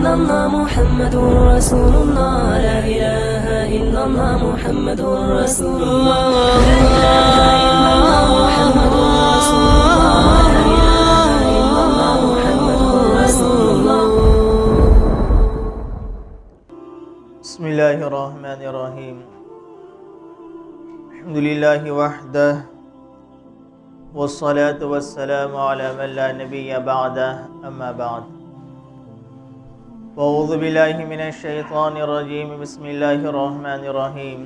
إلا الله محمد رسول الله لا إله إلا الله محمد رسول الله لا إله إلا الله محمد رسول الله لا إله إلا الله محمد رسول الله. بسم الله الرحمن الرحيم. الحمد لله وحده والصلاة والسلام على من لا نبي بعده أما بعد. أعوذ بالله من الشيطان الرجيم. بسم الله الرحمن الرحيم.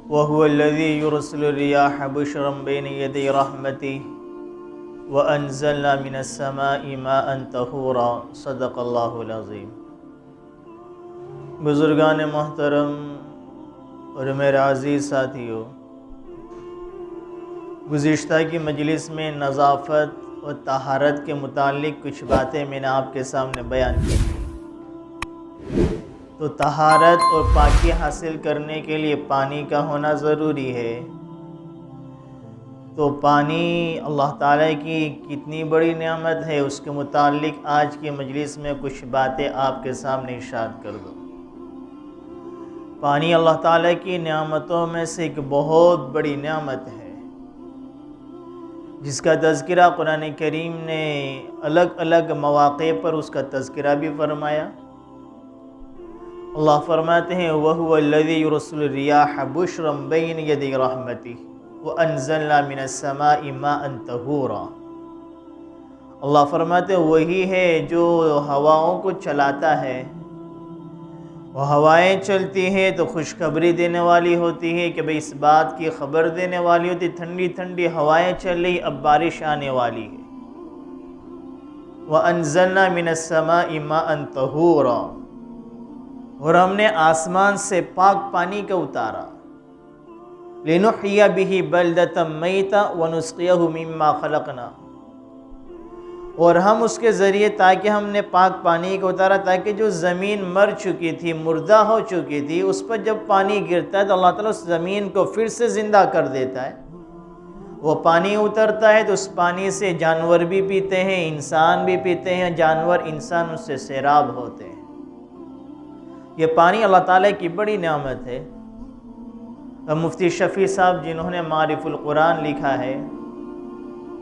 وهو الذي يرسل الرياح بشرا بين يدي رحمته وأنزلنا من السماء ماء طهورا. صدق الله العظيم. بزرگان محترم اور میرے عزیز ساتھیوں، گزشتہ کی مجلس میں نظافت اور طہارت کے متعلق کچھ باتیں میں نے آپ کے سامنے بیان کی. تو طہارت اور پاکی حاصل کرنے کے لیے پانی کا ہونا ضروری ہے. تو پانی اللہ تعالیٰ کی کتنی بڑی نعمت ہے، اس کے متعلق آج کی مجلس میں کچھ باتیں آپ کے سامنے ارشاد کر دوں. پانی اللہ تعالیٰ کی نعمتوں میں سے ایک بہت بڑی نعمت ہے جس کا تذکرہ قرآن کریم نے الگ الگ مواقع پر اس کا تذکرہ بھی فرمایا. اللہ فرماتے ہیں وَهُوَ الَّذِي يُرْسِلُ الرِّيَاحَ بُشْرًا بَيْنَ يَدَيْ رَحْمَتِهِ وَأَنزَلْنَا مِنَ السَّمَاءِ مَاءً طَهُورًا. اللہ فرماتے ہیں وہی ہے جو ہواؤں کو چلاتا ہے. وہ ہوائیں چلتی ہیں تو خوشخبری دینے والی ہوتی ہے کہ بھئی اس بات کی خبر دینے والی ہوتی، ٹھنڈی ٹھنڈی ہوائیں چل رہی، اب بارش آنے والی ہے. وَأَنزَلْنَا مِنَ السَّمَاءِ مَاءً طَهُورًا. اور ہم نے آسمان سے پاک پانی کا اتارا. لِنُحْيِيَ بِهِ بَلْدَةً مَيْتًا وَنُسْقِيَهُ مِمَّا خَلَقْنَا. اور ہم اس کے ذریعے تاکہ ہم نے پاک پانی کو اتارا تاکہ جو زمین مر چکی تھی، مردہ ہو چکی تھی، اس پر جب پانی گرتا ہے تو اللہ تعالیٰ اس زمین کو پھر سے زندہ کر دیتا ہے. وہ پانی اترتا ہے تو اس پانی سے جانور بھی پیتے ہیں، انسان بھی پیتے ہیں، جانور انسان اس سے سیراب ہوتے ہیں. یہ پانی اللہ تعالیٰ کی بڑی نعمت ہے. مفتی شفیع صاحب جنہوں نے معارف القرآن لکھا ہے،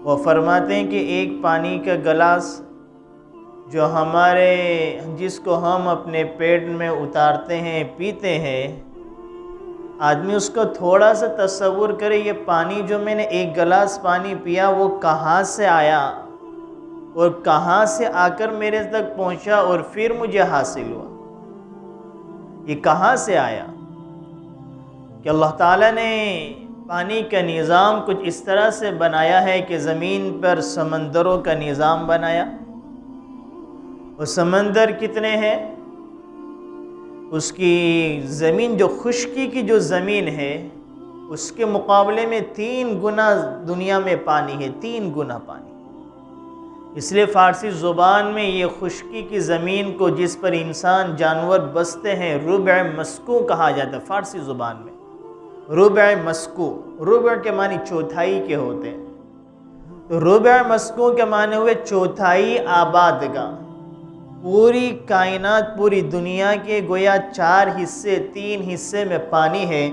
وہ فرماتے ہیں کہ ایک پانی کا گلاس جو جس کو ہم اپنے پیٹ میں اتارتے ہیں، پیتے ہیں، آدمی اس کو تھوڑا سا تصور کرے، یہ پانی جو میں نے ایک گلاس پانی پیا وہ کہاں سے آیا اور کہاں سے آ کر میرے تک پہنچا اور پھر مجھے حاصل ہوا. یہ کہاں سے آیا کہ اللہ تعالیٰ نے پانی کا نظام کچھ اس طرح سے بنایا ہے کہ زمین پر سمندروں کا نظام بنایا. وہ سمندر کتنے ہیں؟ اس کی زمین جو خشکی کی جو زمین ہے اس کے مقابلے میں 3 گنا دنیا میں پانی ہے، 3 گنا پانی. اس لیے فارسی زبان میں یہ خشکی کی زمین کو جس پر انسان جانور بستے ہیں ربع مسکو کہا جاتا ہے. فارسی زبان میں ربع مسکو، ربع کے معنی چوتھائی کے ہوتے ہیں. تو ربع مسکو کے معنی ہوئے چوتھائی آبادگاہ. پوری کائنات، پوری دنیا کے گویا 4 حصے، 3 حصے میں پانی ہے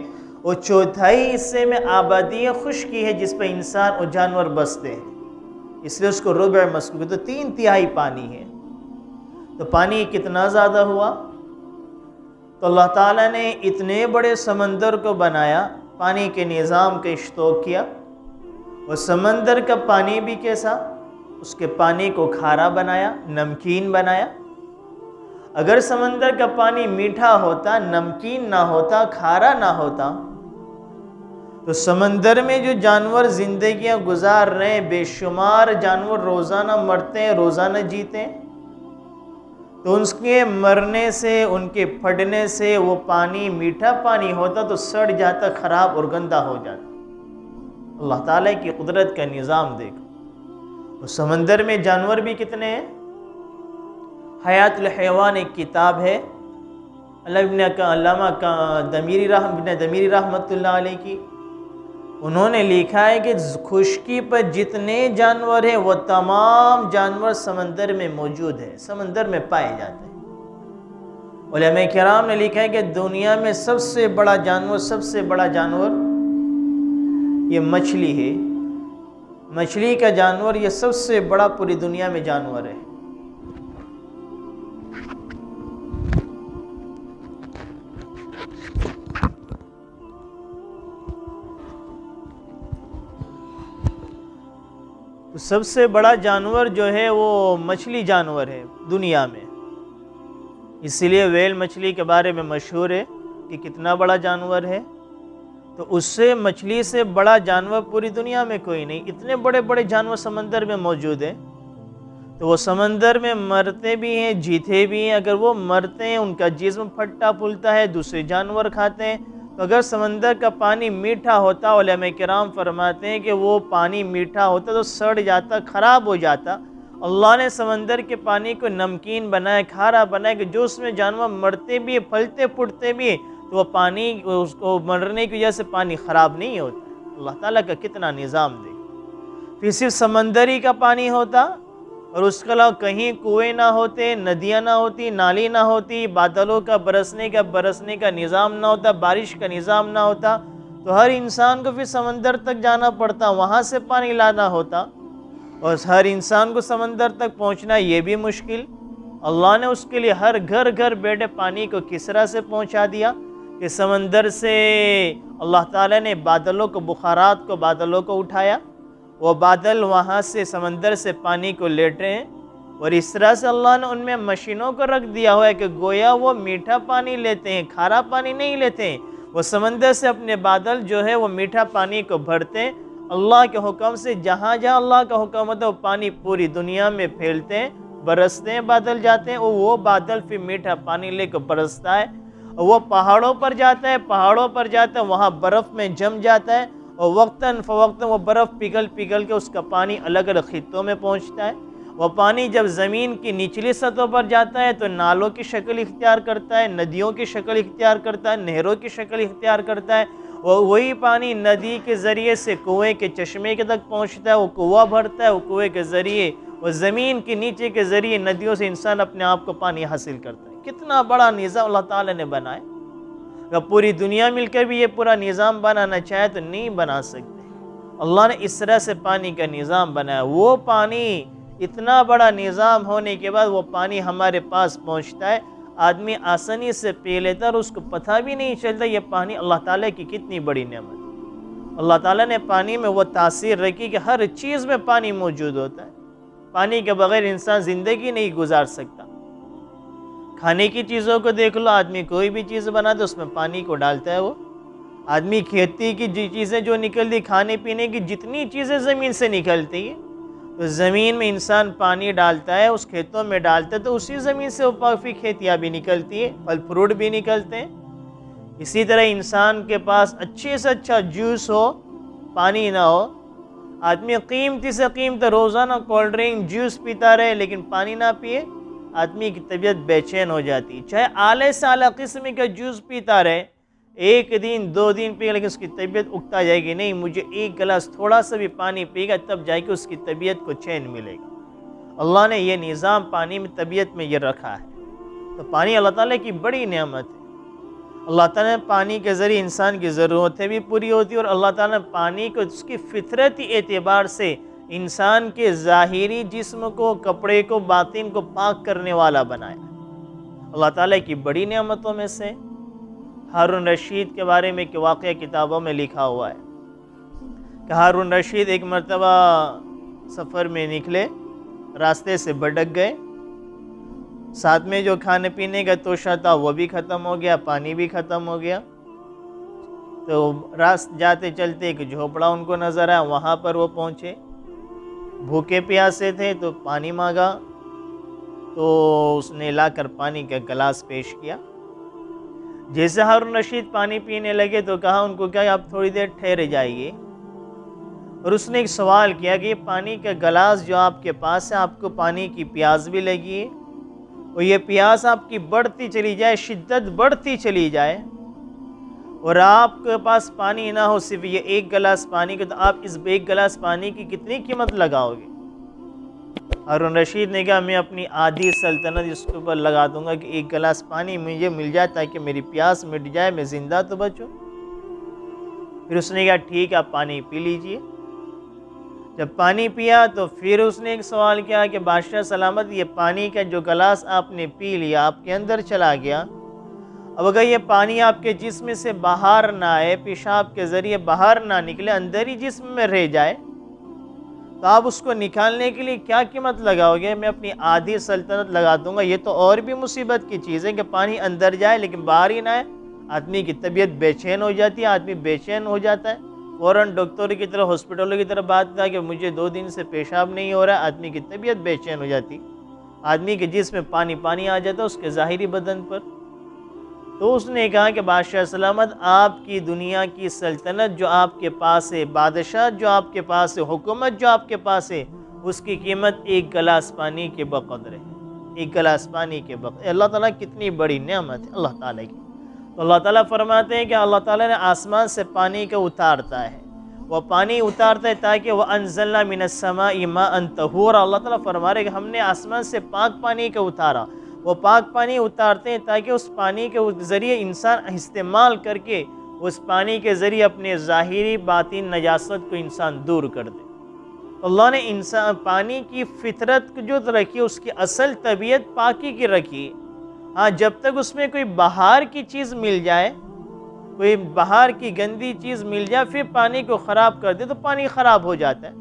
اور چوتھائی حصے میں آبادی خشکی ہے جس پہ انسان اور جانور بستے ہیں. اس لیے اس کو ربع مسکو تو 3/3 پانی ہے. تو پانی کتنا زیادہ ہوا؟ تو اللہ تعالیٰ نے اتنے بڑے سمندر کو بنایا، پانی کے نظام کا اشتراک کیا. اور سمندر کا پانی بھی کیسا؟ اس کے پانی کو کھارا بنایا، نمکین بنایا. اگر سمندر کا پانی میٹھا ہوتا، نمکین نہ ہوتا، کھارا نہ ہوتا تو سمندر میں جو جانور زندگیاں گزار رہے ہیں، بے شمار جانور روزانہ مرتے ہیں، روزانہ جیتے ہیں، تو ان کے مرنے سے، ان کے پھٹنے سے وہ پانی میٹھا پانی ہوتا تو سڑ جاتا، خراب اور گندا ہو جاتا. اللہ تعالیٰ کی قدرت کا نظام دیکھو. وہ سمندر میں جانور بھی کتنے ہیں. حیات الحیوان ایک کتاب ہے، علامہ دمیری رحمۃ اللہ علیہ کی. انہوں نے لکھا ہے کہ خشکی پر جتنے جانور ہیں وہ تمام جانور سمندر میں موجود ہیں، سمندر میں پائے جاتے ہیں۔ علماء کرام نے لکھا ہے کہ دنیا میں سب سے بڑا جانور یہ مچھلی ہے۔ مچھلی کا جانور یہ سب سے بڑا پوری دنیا میں جانور ہے۔ تو سب سے بڑا جانور جو ہے وہ مچھلی جانور ہے دنیا میں، اسی لیے ویل مچھلی کے بارے میں مشہور ہے کہ کتنا بڑا جانور ہے۔ تو اس سے مچھلی سے بڑا جانور پوری دنیا میں کوئی نہیں، اتنے بڑے بڑے جانور سمندر میں موجود ہیں۔ تو وہ سمندر میں مرتے بھی ہیں، جیتے بھی ہیں۔ اگر وہ مرتے ہیں، ان کا جسم پھٹا پھولتا ہے، دوسرے جانور کھاتے ہیں۔ تو اگر سمندر کا پانی میٹھا ہوتا، علماء کرام فرماتے ہیں کہ وہ پانی میٹھا ہوتا تو سڑ جاتا، خراب ہو جاتا۔ اللہ نے سمندر کے پانی کو نمکین بنایا، کھارا بنایا کہ جو اس میں جانور مرتے بھی ہیں، پھلتے پھوٹتے بھی ہیں، تو وہ پانی اس کو مرنے کی وجہ سے پانی خراب نہیں ہوتا۔ اللہ تعالیٰ کا کتنا نظام دے۔ پھر صرف سمندری کا پانی ہوتا اور اس کے علاوہ کہیں کنویں نہ ہوتے، ندیاں نہ ہوتی، نالی نہ ہوتی، بادلوں کا برسنے کا نظام نہ ہوتا، بارش کا نظام نہ ہوتا، تو ہر انسان کو پھر سمندر تک جانا پڑتا، وہاں سے پانی لانا ہوتا، اور ہر انسان کو سمندر تک پہنچنا یہ بھی مشکل۔ اللہ نے اس کے لیے ہر گھر بیٹھے پانی کو کس طرح سے پہنچا دیا کہ سمندر سے اللہ تعالیٰ نے بادلوں کو اٹھایا، وہ بادل وہاں سے سمندر سے پانی کو لیٹ رہے ہیں، اور اس طرح سے اللہ نے ان میں مشینوں کو رکھ دیا ہوا ہے کہ گویا وہ میٹھا پانی لیتے ہیں، کھارا پانی نہیں لیتے ہیں۔ وہ سمندر سے اپنے بادل جو ہے وہ میٹھا پانی کو بھرتے ہیں، اللہ کے حکم سے جہاں جہاں اللہ کا حکم ہوتا ہے وہ پانی پوری دنیا میں پھیلتے ہیں، برستے ہیں، بادل جاتے ہیں، اور وہ بادل پھر میٹھا پانی لے کر برستا ہے، اور وہ پہاڑوں پر جاتا ہے، وہاں برف میں جم جاتا ہے، اور وقتاً فوقتاً وہ برف پگھل کے اس کا پانی الگ الگ خطوں میں پہنچتا ہے۔ وہ پانی جب زمین کی نچلی سطح پر جاتا ہے تو نالوں کی شکل اختیار کرتا ہے، ندیوں کی شکل اختیار کرتا ہے، نہروں کی شکل اختیار کرتا ہے۔ وہی پانی ندی کے ذریعے سے کنویں کے چشمے کے تک پہنچتا ہے، وہ کنواں بھرتا ہے، وہ کنویں کے ذریعے وہ زمین کے نیچے کے ذریعے ندیوں سے انسان اپنے آپ کو پانی حاصل کرتا ہے۔ کتنا بڑا نظام اللہ تعالیٰ نے بنایا۔ اگر پوری دنیا مل کر بھی یہ پورا نظام بنانا چاہے تو نہیں بنا سکتے۔ اللہ نے اس طرح سے پانی کا نظام بنایا۔ وہ پانی اتنا بڑا نظام ہونے کے بعد وہ پانی ہمارے پاس پہنچتا ہے، آدمی آسانی سے پی لیتا اور اس کو پتہ بھی نہیں چلتا یہ پانی اللہ تعالیٰ کی کتنی بڑی نعمت ہے۔ اللہ تعالیٰ نے پانی میں وہ تاثیر رکھی کہ ہر چیز میں پانی موجود ہوتا ہے۔ پانی کے بغیر انسان زندگی نہیں گزار سکتا۔ کھانے کی چیزوں کو دیکھ لو، آدمی کوئی بھی چیز بناتا ہے اس میں پانی کو ڈالتا ہے۔ وہ آدمی کھیتی کی چیزیں جو نکلتی، کھانے پینے کی جتنی چیزیں زمین سے نکلتی ہیں، تو زمین میں انسان پانی ڈالتا ہے، اس کھیتوں میں ڈالتا ہے، تو اسی زمین سے وہ کافی کھیتیاں بھی نکلتی ہیں، پھل فروٹ بھی نکلتے ہیں۔ اسی طرح انسان کے پاس اچھے سے اچھا جوس ہو، پانی نہ ہو، آدمی قیمتی سے قیمتی روزانہ کولڈ ڈرنک جوس پیتا رہے لیکن پانی نہ پیے، آدمی کی طبیعت بے چین ہو جاتی ہے۔ چاہے اعلی سے اعلیٰ قسم کا جوس پیتا رہے، ایک دن 2 دن پیے، لیکن اس کی طبیعت اکتا جائے گی، نہیں مجھے ایک گلاس تھوڑا سا بھی پانی پی گا تب جائے کہ اس کی طبیعت کو چین ملے گا۔ اللہ نے یہ نظام پانی میں طبیعت میں یہ رکھا ہے۔ تو پانی اللہ تعالیٰ کی بڑی نعمت ہے۔ اللہ تعالیٰ نے پانی کے ذریعے انسان کی ضرورتیں بھی پوری ہوتی ہیں، اور اللہ تعالیٰ نے پانی کو اس کی فطرتی اعتبار سے انسان کے ظاہری جسم کو، کپڑے کو، باطن کو پاک کرنے والا بنایا۔ اللہ تعالیٰ کی بڑی نعمتوں میں سے ہارون رشید کے بارے میں کہ واقعہ کتابوں میں لکھا ہوا ہے کہ ہارون رشید ایک مرتبہ سفر میں نکلے، راستے سے بھٹک گئے، ساتھ میں جو کھانے پینے کا توشہ تھا وہ بھی ختم ہو گیا، پانی بھی ختم ہو گیا۔ تو جاتے چلتے ایک جھوپڑا ان کو نظر آیا، وہاں پر وہ پہنچے، بھوکے پیاسے تھے تو پانی مانگا، تو اس نے لا کر پانی کا گلاس پیش کیا۔ جیسے ہارون رشید پانی پینے لگے تو کہا ان کو کہ آپ تھوڑی دیر ٹھہرے جائیے، اور اس نے ایک سوال کیا کہ یہ پانی کا گلاس جو آپ کے پاس ہے، آپ کو پانی کی پیاس بھی لگی ہے، اور یہ پیاس آپ کی بڑھتی چلی جائے، شدت بڑھتی چلی جائے، اور آپ کے پاس پانی نہ ہو، صرف یہ ایک گلاس پانی کے، تو آپ اس ایک گلاس پانی کی کتنی قیمت لگاؤ گے؟ ہارون رشید نے کہا میں اپنی آدھی سلطنت اس کے اوپر لگا دوں گا کہ ایک گلاس پانی مجھے مل جائے تاکہ میری پیاس مٹ جائے، میں زندہ تو بچوں۔ پھر اس نے کہا ٹھیک ہے، آپ پانی پی لیجئے۔ جب پانی پیا تو پھر اس نے ایک سوال کیا کہ بادشاہ سلامت، یہ پانی کا جو گلاس آپ نے پی لیا، آپ کے اندر چلا گیا، اب اگر یہ پانی آپ کے جسم سے باہر نہ آئے، پیشاب کے ذریعے باہر نہ نکلے، اندر ہی جسم میں رہ جائے، تو آپ اس کو نکالنے کے لیے کیا قیمت لگاؤ گے؟ میں اپنی آدھی سلطنت لگا دوں گا۔ یہ تو اور بھی مصیبت کی چیز ہے کہ پانی اندر جائے لیکن باہر ہی نہ آئے، آدمی کی طبیعت بے چین ہو جاتی ہے، آدمی بے چین ہو جاتا ہے، فوراً ڈاکٹر کی طرف، ہاسپٹلوں کی طرف بات کیا کہ مجھے 2 دن سے پیشاب نہیں ہو رہا ہے، آدمی کی طبیعت بے چین ہو جاتی، آدمی کے جسم میں پانی آ جاتا ہے اس کے ظاہری بدن پر۔ تو اس نے کہا کہ بادشاہ سلامت، آپ کی دنیا کی سلطنت جو آپ کے پاس ہے، بادشاہ جو آپ کے پاس ہے، حکومت جو آپ کے پاس ہے، اس کی قیمت ایک گلاس پانی کے بقدر ہے، ایک گلاس پانی کے بقدر۔ اللہ تعالیٰ کتنی بڑی نعمت ہے اللہ تعالیٰ کی۔ تو اللہ تعالیٰ فرماتے ہیں کہ اللہ تعالیٰ نے آسمان سے پانی کو اتارتا ہے، وہ پانی اتارتا ہے تاکہ وَأَنزَلْنَا مِنَ السَّمَاءِ مَاءً طَهُورًا، اللہ تعالیٰ فرما رہے کہ ہم نے آسمان سے پاک پانی کو اتارا، وہ پاک پانی اتارتے ہیں تاکہ اس پانی کے ذریعے انسان استعمال کر کے اس پانی کے ذریعے اپنے ظاہری باطن نجاست کو انسان دور کر دے۔ اللہ نے انسان پانی کی فطرت جو رکھی، اس کی اصل طبیعت پاکی کی رکھی۔ ہاں، جب تک اس میں کوئی باہر کی چیز مل جائے، کوئی باہر کی گندی چیز مل جائے، پھر پانی کو خراب کر دے تو پانی خراب ہو جاتا ہے،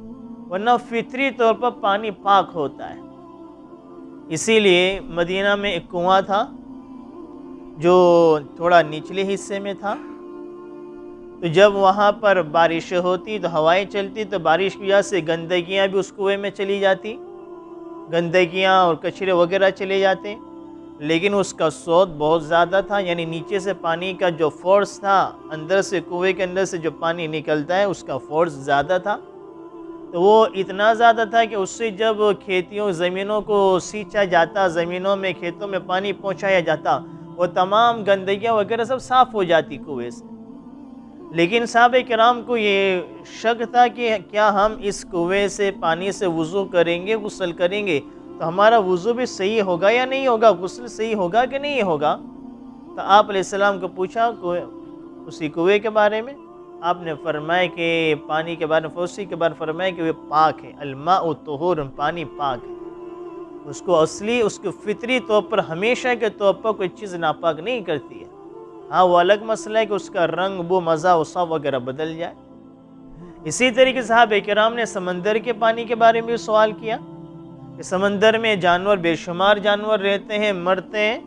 ورنہ فطری طور پر پانی پاک ہوتا ہے۔ اسی لیے مدینہ میں ایک کنواں تھا جو تھوڑا نچلے حصے میں تھا، تو جب وہاں پر بارش ہوتی تو ہوائیں چلتی تو بارش کی وجہ سے گندگیاں بھی اس کنویں میں چلی جاتی، گندگیاں اور کچرے وغیرہ چلے جاتے، لیکن اس کا سوت بہت زیادہ تھا، یعنی نیچے سے پانی کا جو فورس تھا، اندر سے کنویں کے اندر سے جو پانی نکلتا ہے اس کا فورس زیادہ تھا، تو وہ اتنا زیادہ تھا کہ اس سے جب کھیتیوں زمینوں کو سینچا جاتا، زمینوں میں کھیتوں میں پانی پہنچایا جاتا، وہ تمام گندگیاں وغیرہ سب صاف ہو جاتی کنویں سے۔ لیکن صحابہ کرام کو یہ شک تھا کہ کیا ہم اس کنویں سے پانی سے وضو کریں گے، غسل کریں گے تو ہمارا وضو بھی صحیح ہوگا یا نہیں ہوگا، غسل صحیح ہوگا کہ نہیں ہوگا؟ تو آپ علیہ السلام کو پوچھا اسی کنویں کے بارے میں، آپ نے فرمایا کہ پانی کے بارے میں، فوسی کے بارے میں فرمایا کہ وہ پاک ہے، الماء طہور، پانی پاک ہے، اس کو اصلی، اس کو فطری طور پر ہمیشہ کے طور پر کوئی چیز ناپاک نہیں کرتی ہے۔ ہاں، وہ الگ مسئلہ ہے کہ اس کا رنگ، بو، مزہ، وصف وغیرہ بدل جائے۔ اسی طریقے سے صحابہ کرام نے سمندر کے پانی کے بارے میں بھی سوال کیا کہ سمندر میں جانور، بے شمار جانور رہتے ہیں، مرتے ہیں،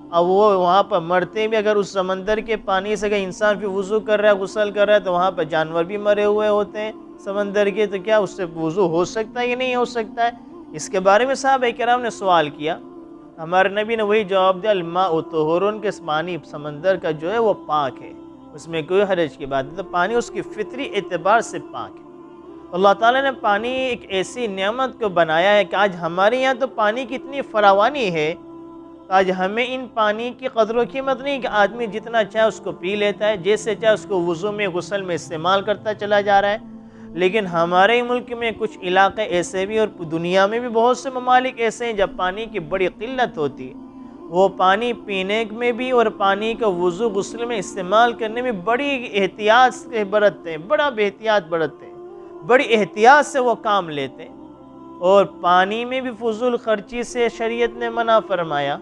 اور وہ وہاں پر مرتے بھی، اگر اس سمندر کے پانی سے اگر انسان پھر وضو کر رہا ہے، غسل کر رہا ہے، تو وہاں پر جانور بھی مرے ہوئے ہوتے ہیں سمندر کے، تو کیا اس سے وضو ہو سکتا ہے یا نہیں ہو سکتا ہے؟ اس کے بارے میں صحابہ کرام نے سوال کیا، ہمارے نبی نے وہی جواب دیا، الماء طہور، کے پانی سمندر کا جو ہے وہ پاک ہے، اس میں کوئی حرج کی بات نہیں، تو پانی اس کی فطری اعتبار سے پاک ہے۔ اللہ تعالیٰ نے پانی ایک ایسی نعمت کو بنایا ہے کہ آج ہمارے یہاں تو پانی کی اتنی فراوانی ہے، آج ہمیں ان پانی کی قدر و قیمت نہیں کہ آدمی جتنا چاہے اس کو پی لیتا ہے، جیسے چاہے اس کو وضو میں، غسل میں استعمال کرتا چلا جا رہا ہے۔ لیکن ہمارے ملک میں کچھ علاقے ایسے بھی، اور دنیا میں بھی بہت سے ممالک ایسے ہیں جب پانی کی بڑی قلت ہوتی ہے، وہ پانی پینے میں بھی اور پانی کا وضو غسل میں استعمال کرنے میں بڑی احتیاط سے برتتے ہیں، بڑا احتیاط برتتے ہیں، بڑی احتیاط سے وہ کام لیتے ہیں، اور پانی میں بھی فضول خرچی سے شریعت نے منع فرمایا۔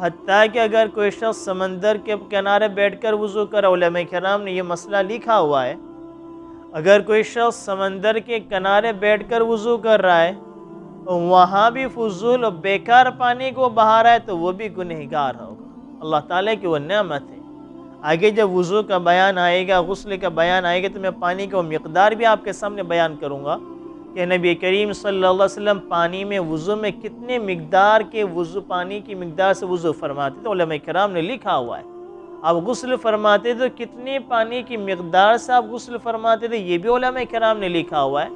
حتیٰ کہ اگر کوئی شخص سمندر کے کنارے بیٹھ کر وضو کرے، علماء کرام نے یہ مسئلہ لکھا ہوا ہے، اگر کوئی شخص سمندر کے کنارے بیٹھ کر وضو کر رہا ہے، وہاں بھی فضول اور بیکار پانی کو بہا رہا ہے، تو وہ بھی گنہگار ہوگا۔ اللہ تعالیٰ کی وہ نعمت ہے۔ آگے جب وضو کا بیان آئے گا، غسل کا بیان آئے گا، تو میں پانی کا مقدار بھی آپ کے سامنے بیان کروں گا کہ نبی کریم صلی اللہ علیہ وسلم پانی میں، وضو میں کتنے مقدار کے وضو، پانی کی مقدار سے وضو فرماتے تھے، علماء کرام نے لکھا ہوا ہے۔ آپ غسل فرماتے تو کتنے پانی کی مقدار سے آپ غسل فرماتے تھے، یہ بھی علماء کرام نے لکھا ہوا ہے۔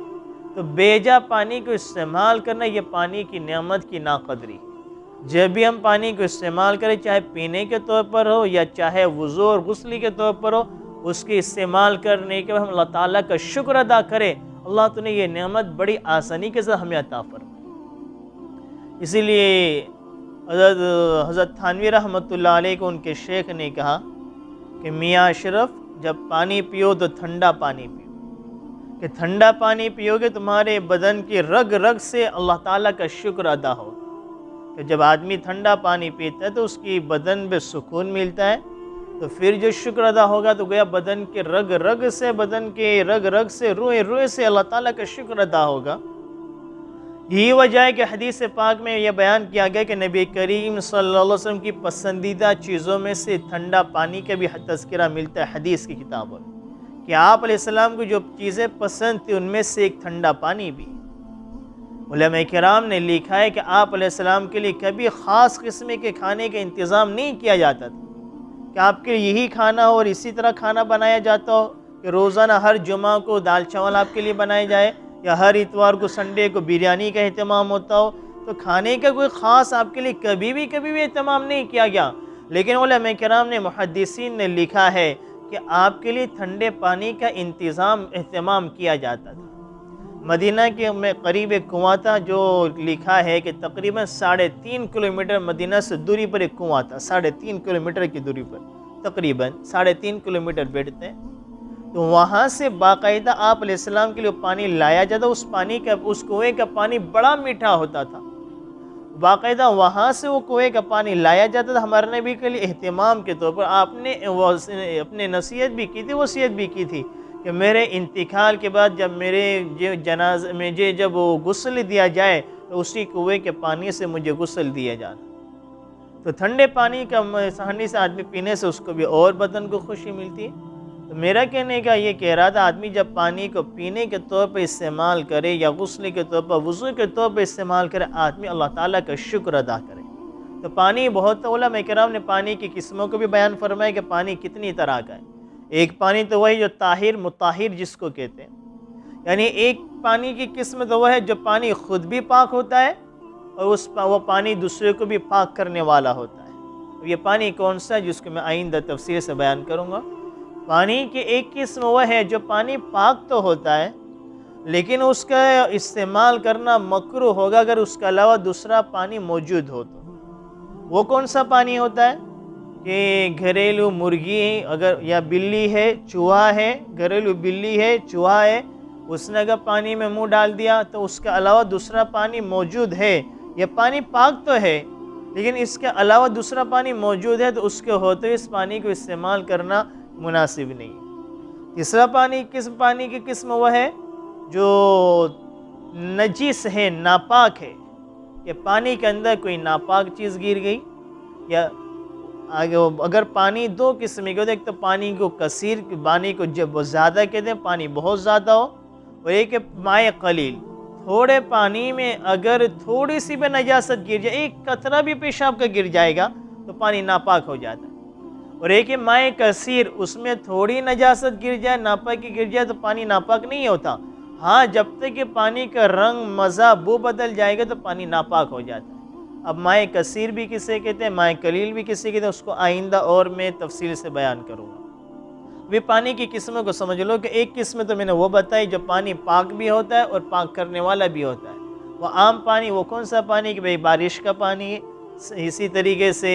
تو بیجا پانی کو استعمال کرنا، یہ پانی کی نعمت کی ناقدری ہے۔ جب بھی ہم پانی کو استعمال کریں، چاہے پینے کے طور پر ہو یا چاہے وضو اور غسل کے طور پر ہو، اس کے استعمال کرنے کے بعد ہم اللہ تعالیٰ کا شکر ادا کریں، اللہ تو نے یہ نعمت بڑی آسانی کے ساتھ ہمیں عطا فرمائی۔ اسی لیے حضرت تھانوی رحمۃ اللہ علیہ کو ان کے شیخ نے کہا کہ میاں اشرف، جب پانی پیو تو ٹھنڈا پانی پیو، کہ ٹھنڈا پانی پیو گے تمہارے بدن کی رگ رگ سے اللہ تعالیٰ کا شکر ادا ہوگا۔ کہ جب آدمی ٹھنڈا پانی پیتا ہے تو اس کی بدن میں سکون ملتا ہے، تو پھر جو شکر ادا ہوگا تو گویا بدن کے رگ رگ سے روئے سے اللہ تعالیٰ کا شکر ادا ہوگا۔ یہی وجہ ہے کہ حدیث پاک میں یہ بیان کیا گیا کہ نبی کریم صلی اللہ علیہ وسلم کی پسندیدہ چیزوں میں سے ٹھنڈا پانی کا بھی تذکرہ ملتا ہے حدیث کی کتابوں میں، کہ آپ علیہ السلام کو جو چیزیں پسند تھیں ان میں سے ایک ٹھنڈا پانی بھی۔ علماء کرام نے لکھا ہے کہ آپ علیہ السلام کے لیے کبھی خاص قسم کے کھانے کا انتظام نہیں کیا جاتا تھا کہ آپ کے لیے یہی کھانا ہو اور اسی طرح کھانا بنایا جاتا ہو، کہ روزانہ ہر جمعہ کو دال چاول آپ کے لیے بنائے جائے یا ہر اتوار کو سنڈے کو بریانی کا اہتمام ہوتا ہو۔ تو کھانے کا کوئی خاص آپ کے لیے کبھی بھی اہتمام نہیں کیا گیا، لیکن علماء کرام نے محدثین نے لکھا ہے کہ آپ کے لیے ٹھنڈے پانی کا اہتمام کیا جاتا تھا۔ مدینہ کے میں قریب ایک کنواں تھا، جو لکھا ہے کہ تقریباً 3.5 کلومیٹر مدینہ سے دوری پر ایک کنواں تھا، 3.5 کلومیٹر کی دوری پر، تقریباً 3.5 کلومیٹر بیٹھتے ہیں۔ تو وہاں سے باقاعدہ آپ علیہ السلام کے لیے پانی لایا جاتا، اس کنویں کا پانی بڑا میٹھا ہوتا تھا، باقاعدہ وہاں سے وہ کنویں کا پانی لایا جاتا تھا۔ ہمارے نبی کے لیے اہتمام کے طور پر آپ نے اپنے نصیحت بھی کی تھی، وصیت بھی کی تھی کہ میرے انتقال کے بعد جب میرے جنازے میں جب وہ غسل دیا جائے تو اسی کنویں کے پانی سے مجھے غسل دیا جانا۔ تو ٹھنڈے پانی کا آسانی سے آدمی پینے سے اس کو بھی اور بدن کو خوشی ملتی ہے۔ تو میرا کہنے کا یہ کہہ رہا تھا، آدمی جب پانی کو پینے کے طور پر استعمال کرے یا غسل کے طور پر، وضو کے طور پر استعمال کرے، آدمی اللہ تعالیٰ کا شکر ادا کرے۔ تو پانی بہت، علماء کرام نے پانی کی قسموں کو بھی بیان فرمایا کہ پانی کتنی طرح کا ہے۔ ایک پانی تو وہی جو طاہر مطہر جس کو کہتے ہیں، یعنی ایک پانی کی قسم تو وہ ہے جو پانی خود بھی پاک ہوتا ہے اور وہ پانی دوسرے کو بھی پاک کرنے والا ہوتا ہے۔ یہ پانی کون سا ہے جس کو میں آئندہ تفصیل سے بیان کروں گا۔ پانی کی ایک قسم وہ ہے جو پانی پاک تو ہوتا ہے لیکن اس کا استعمال کرنا مکروہ ہوگا اگر اس کے علاوہ دوسرا پانی موجود ہو تو۔ وہ کون سا پانی ہوتا ہے کہ گھریلو مرغی اگر یا بلی ہے، چوہا ہے، گھریلو بلی ہے، چوہا ہے، اس نے اگر پانی میں منہ ڈال دیا تو اس کے علاوہ دوسرا پانی موجود ہے، یہ پانی پاک تو ہے لیکن اس کے علاوہ دوسرا پانی موجود ہے تو اس کے ہوتے ہوئے اس پانی کو استعمال کرنا مناسب نہیں۔ تیسرا پانی کی قسم وہ ہے جو نجس ہے، ناپاک ہے، کہ پانی کے اندر کوئی ناپاک چیز گر گئی، یا اگر پانی دو قسم کے ہوتے ہیں، ایک تو پانی کو کثیر، پانی کو جب زیادہ کہتے ہیں پانی بہت زیادہ ہو، اور ایک ہے مائع قلیل، تھوڑے پانی میں اگر تھوڑی سی بھی نجاست گر جائے، ایک قطرہ بھی پیشاب کا گر جائے گا تو پانی ناپاک ہو جاتا ہے۔ اور ایک ہے مائع کثیر، اس میں تھوڑی نجاست گر جائے، ناپاکی گر جائے تو پانی ناپاک نہیں ہوتا، ہاں جب تک کہ پانی کا رنگ، مزہ، بو بدل جائے گا تو پانی ناپاک ہو جاتا ہے۔ اب مائع کثیر بھی کسے کہتے ہیں، مائع قلیل بھی کسے کہتے ہیں، اس کو آئندہ اور میں تفصیل سے بیان کروں گا۔ بھی پانی کی قسموں کو سمجھ لو کہ ایک قسم تو میں نے وہ بتائی جو پانی پاک بھی ہوتا ہے اور پاک کرنے والا بھی ہوتا ہے۔ وہ عام پانی، وہ کون سا پانی کہ بھئی بارش کا پانی، اسی طریقے سے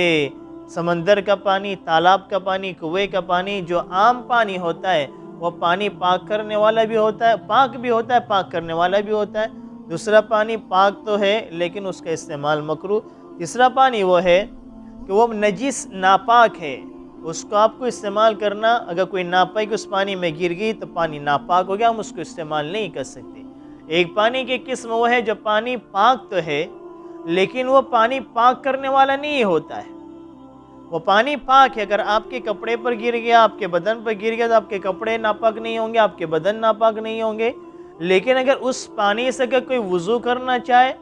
سمندر کا پانی، تالاب کا پانی، کنویں کا پانی، جو عام پانی ہوتا ہے وہ پانی پاک کرنے والا بھی ہوتا ہے، پاک بھی ہوتا ہے، پاک کرنے والا بھی ہوتا ہے۔ دوسرا پانی پاک تو ہے لیکن اس کا استعمال مکروہ۔ تیسرا پانی وہ ہے کہ وہ نجس، ناپاک ہے، اس کو آپ کو استعمال کرنا، اگر کوئی ناپاک اس پانی میں گر گئی تو پانی ناپاک ہو گیا، ہم اس کو استعمال نہیں کر سکتے۔ ایک پانی کی قسم وہ ہے جو پانی پاک تو ہے لیکن وہ پانی پاک کرنے والا نہیں ہوتا ہے۔ وہ پانی پاک ہے، اگر آپ کے کپڑے پر گر گیا، آپ کے بدن پر گر گیا تو آپ کے کپڑے ناپاک نہیں ہوں گے، آپ کے بدن ناپاک نہیں ہوں گے، لیکن اگر اس پانی سے اگر کوئی وضو کرنا چاہے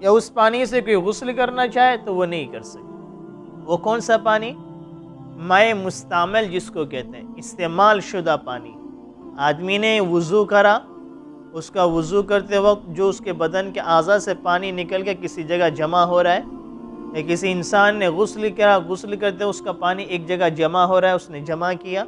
یا اس پانی سے کوئی غسل کرنا چاہے تو وہ نہیں کر سکتے۔ وہ کون سا پانی؟ مائع مستعمل جس کو کہتے ہیں، استعمال شدہ پانی۔ آدمی نے وضو کرا، اس کا وضو کرتے وقت جو اس کے بدن کے اعضاء سے پانی نکل کے کسی جگہ جمع ہو رہا ہے کہ کسی انسان نے غسل کیا، غسل کرتے اس کا پانی ایک جگہ جمع ہو رہا ہے، اس نے جمع کیا،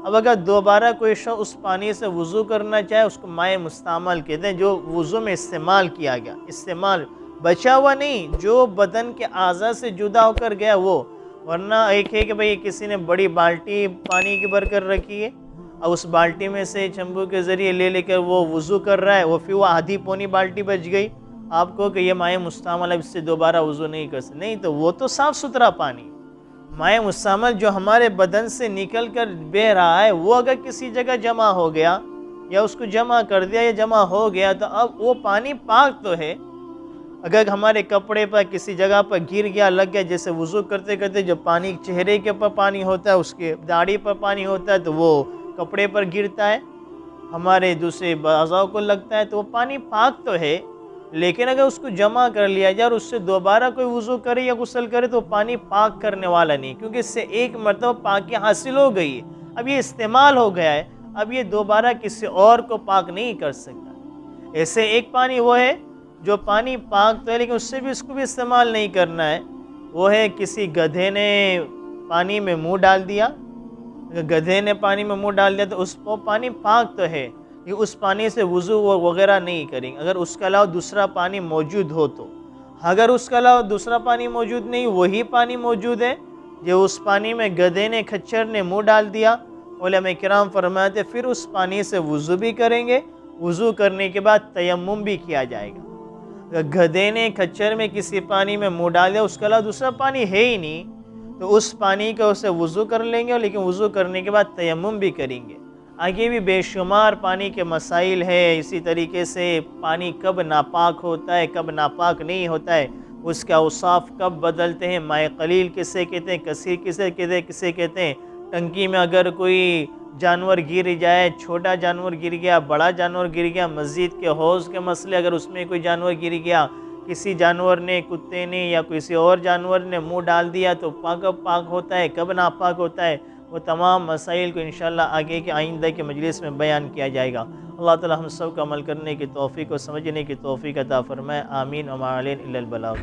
اب اگر دوبارہ کوئی شخص اس پانی سے وضو کرنا چاہے اس کو مائع مستعمل کہتے ہیں، جو وضو میں استعمال کیا گیا، استعمال بچا ہوا نہیں، جو بدن کے اعضاء سے جدا ہو کر گیا وہ، ورنہ ایک ہے کہ بھئی کسی نے بڑی بالٹی پانی کی بھر کر رکھی ہے، اب اس بالٹی میں سے چمبو کے ذریعے لے کر وہ وضو کر رہا ہے، وہ پھر وہ آدھی پونی بالٹی بچ گئی، آپ کو کہ یہ مائع مستعمل ہے، اس سے دوبارہ وضو نہیں کر سکتے، نہیں، تو وہ تو صاف ستھرا پانی، مائع مستعمل جو ہمارے بدن سے نکل کر بہ رہا ہے، وہ اگر کسی جگہ جمع ہو گیا یا اس کو جمع کر دیا یا جمع ہو گیا تو اب وہ پانی پاک تو ہے، اگر ہمارے کپڑے پر کسی جگہ پر گر گیا، لگ گیا، جیسے وضو کرتے کرتے جو پانی چہرے کے اوپر پانی ہوتا ہے، اس کے داڑھی پر پانی ہوتا ہے تو وہ کپڑے پر گرتا ہے، ہمارے دوسرے اعضاء کو لگتا ہے، تو وہ پانی پاک تو ہے، لیکن اگر اس کو جمع کر لیا جائے اور اس سے دوبارہ کوئی وضو کرے یا غسل کرے تو پانی پاک کرنے والا نہیں، کیونکہ اس سے ایک مرتبہ پاکی حاصل ہو گئی ہے، اب یہ استعمال ہو گیا ہے، اب یہ دوبارہ کسی اور کو پاک نہیں کر سکتا۔ ایسے ایک پانی وہ ہے جو پانی پاک تو ہے لیکن اس سے بھی اس کو بھی استعمال نہیں کرنا ہے، وہ ہے کسی گدھے نے پانی میں منہ ڈال دیا، اگر گدھے نے پانی میں منہ ڈال دیا تو اس کو پانی پاک تو ہے، یہ اس پانی سے وضو وغیرہ نہیں کریں اگر اس کے علاوہ دوسرا پانی موجود ہو تو، اگر اس کے علاوہ دوسرا پانی موجود نہیں، وہی پانی موجود ہے جو اس پانی میں گدھے نے کھچر نے منہ ڈال دیا، علماء کرام فرماتے پھر اس پانی سے وضو بھی کریں گے، وضو کرنے کے بعد تیمم بھی کیا جائے گا۔ اگر گدھے نے کھچر میں کسی پانی میں منہ ڈال دیا، اس کے علاوہ دوسرا پانی ہے ہی نہیں، تو اس پانی کا اسے وضو کر لیں گے، لیکن وضو کرنے کے بعد تیمم بھی کریں گے۔ آگے بھی بے شمار پانی کے مسائل ہے، اسی طریقے سے پانی کب ناپاک ہوتا ہے، کب ناپاک نہیں ہوتا ہے، اس کا اوصاف کب بدلتے ہیں، مائع قلیل کسے کہتے ہیں، کثیر کسے کہتے ہیں، کسے کہتے ہیں، ٹنکی میں اگر کوئی جانور گر جائے، چھوٹا جانور گر گیا، بڑا جانور گر گیا، مسجد کے حوض کے مسئلے، اگر اس میں کوئی جانور گر گیا، کسی جانور نے، کتے نے یا کسی اور جانور نے منہ ڈال دیا تو کب پاک ہوتا ہے، کب ناپاک ہوتا ہے، وہ تمام مسائل کو انشاءاللہ آگے کے آئندہ کے مجلس میں بیان کیا جائے گا۔ اللہ تعالی ہم سب کو عمل کرنے کی توفیق اور سمجھنے کی توفیق عطا فرمائے، آمین، وما علینا الا البلاغ۔